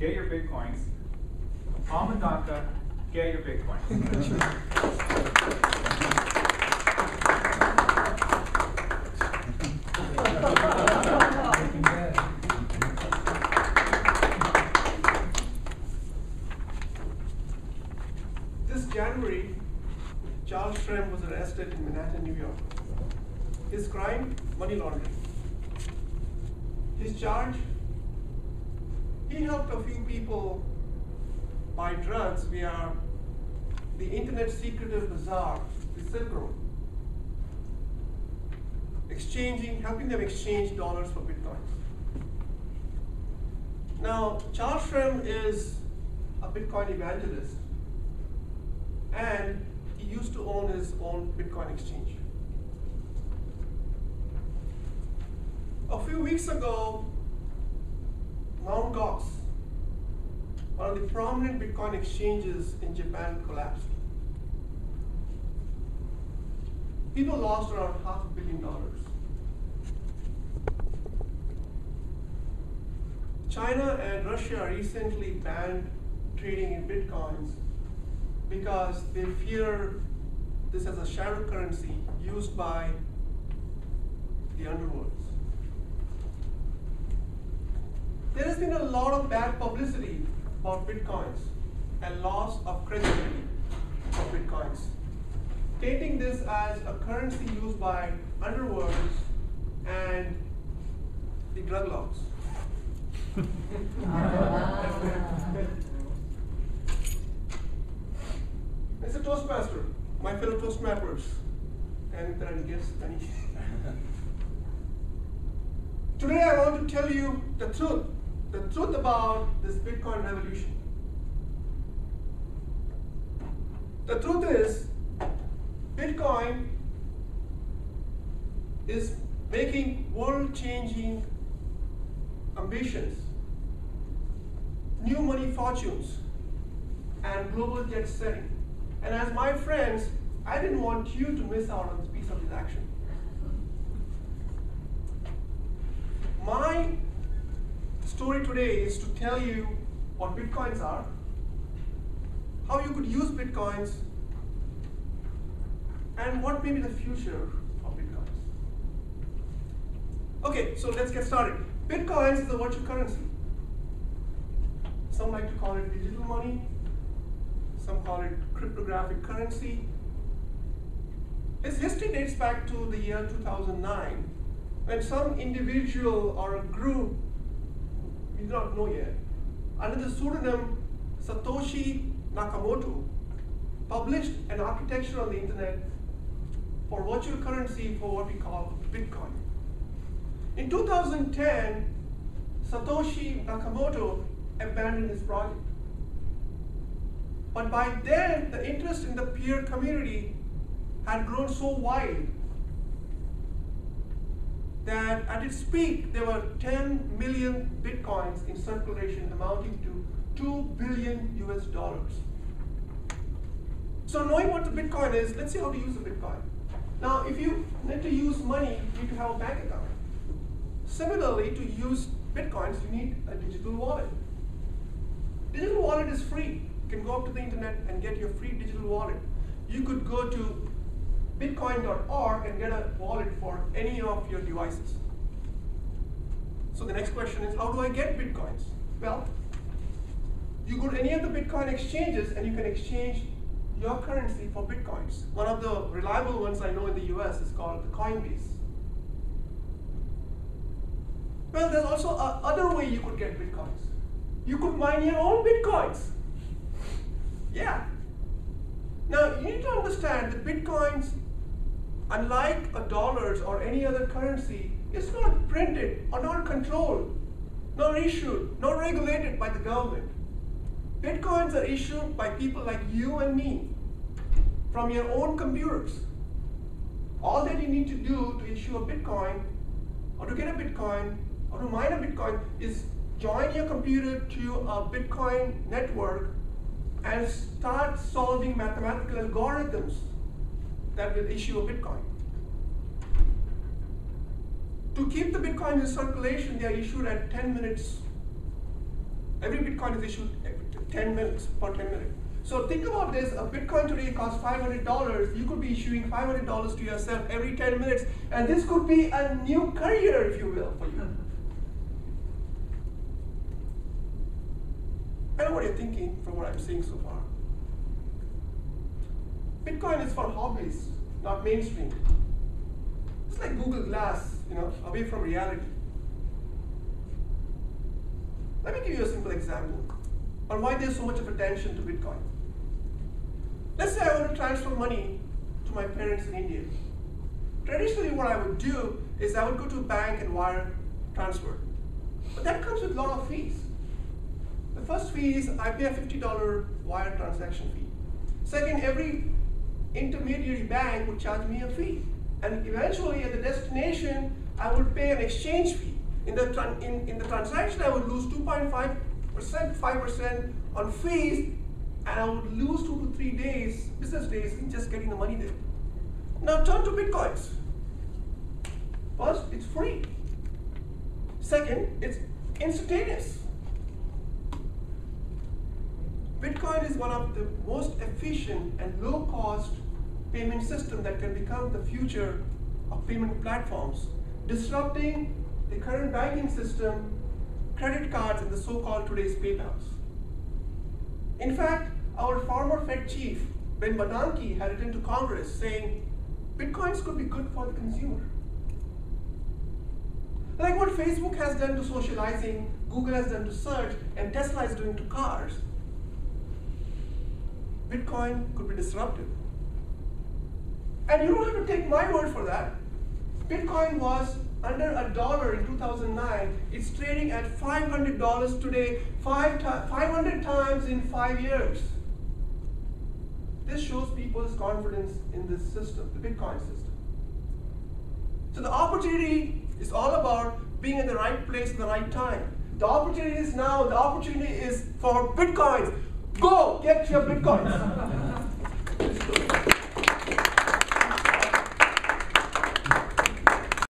get your Bitcoins. Amadaka, get your Bitcoins. This January, Charles Shrem was arrested in Manhattan, New York. His crime, money laundering. His charge, he helped a few people buy drugs via the internet secretive bazaar, the Silk Road, helping them exchange dollars for Bitcoins. Now, Charles Shrem is a Bitcoin evangelist, and he used to own his own Bitcoin exchange. A few weeks ago, Mt. Gox, one of the prominent Bitcoin exchanges in Japan, collapsed. People lost around $500 million. China and Russia recently banned trading in Bitcoins because they fear this as a shadow currency used by the underworlds. There has been a lot of bad publicity about Bitcoins and loss of credibility of Bitcoins, stating this as a currency used by underworlds and the drug lords. Mr. Toastmaster, my fellow Toastmasters, and there are any guests, any. Today I want to tell you the truth about this Bitcoin revolution. The truth is, Bitcoin is making world-changing ambitions, new money fortunes, and global jet setting. And as my friends, I didn't want you to miss out on this piece of this action. My story today is to tell you what Bitcoins are, how you could use Bitcoins, and what may be the future of Bitcoins. Okay, so let's get started. Bitcoins is a virtual currency. Some like to call it digital money. Some call it cryptographic currency. Its history dates back to the year 2009, when some individual or a group, we do not know yet, under the pseudonym Satoshi Nakamoto, published an architecture on the internet for virtual currency for what we call Bitcoin. In 2010, Satoshi Nakamoto abandoned his project. But by then, the interest in the peer community had grown so wide that at its peak, there were 10 million Bitcoins in circulation, amounting to $2 billion US. So knowing what the Bitcoin is, let's see how to use the Bitcoin. Now, if you need to use money, you need to have a bank account. Similarly, to use Bitcoins, you need a digital wallet. Digital wallet is free. You can go up to the internet and get your free digital wallet. You could go to bitcoin.org and get a wallet for any of your devices. So the next question is, how do I get Bitcoins? Well, you go to any of the Bitcoin exchanges and you can exchange your currency for Bitcoins. One of the reliable ones I know in the US is called the Coinbase. Well, there's also another way you could get Bitcoins. You could mine your own Bitcoins. Yeah. Now, you need to understand that Bitcoins, unlike dollars or any other currency, is not printed or not controlled, nor issued, nor regulated by the government. Bitcoins are issued by people like you and me from your own computers. All that you need to do to issue a Bitcoin or to get a Bitcoin or to mine a Bitcoin is join your computer to a Bitcoin network and start solving mathematical algorithms that will issue a Bitcoin. To keep the Bitcoin in circulation, they are issued at 10 minutes Every Bitcoin is issued 10 minutes, per 10 minutes. So think about this, a Bitcoin today costs $500. You could be issuing $500 to yourself every 10 minutes, and this could be a new career, if you will, for you. I know what you're thinking from what I'm saying so far. Bitcoin is for hobbies, not mainstream. It's like Google Glass, away from reality. Let me give you a simple example on why there's so much of attention to Bitcoin. Let's say I want to transfer money to my parents in India. Traditionally, what I would do is I would go to a bank and wire transfer. But that comes with a lot of fees. The first fee is I pay a $50 wire transaction fee. Second, every intermediary bank would charge me a fee. And eventually, at the destination, I would pay an exchange fee. In the transaction, I would lose 2.5%, 5% on fees, and I would lose 2 to 3 days, business days, in just getting the money there. Now turn to Bitcoins. First, it's free. Second, it's instantaneous. Bitcoin is one of the most efficient and low-cost payment system that can become the future of payment platforms, disrupting the current banking system, credit cards, and the so-called today's PayPals. In fact, our former Fed chief, Ben Bernanke, had written to Congress saying, Bitcoins could be good for the consumer. Like what Facebook has done to socializing, Google has done to search, and Tesla is doing to cars, Bitcoin could be disruptive. And you don't have to take my word for that. Bitcoin was under $1 in 2009. It's trading at $500 today, 500 times in 5 years. This shows people's confidence in this system, the Bitcoin system. So the opportunity is all about being in the right place at the right time. The opportunity is now. The opportunity is for Bitcoins. Go get your Bitcoins.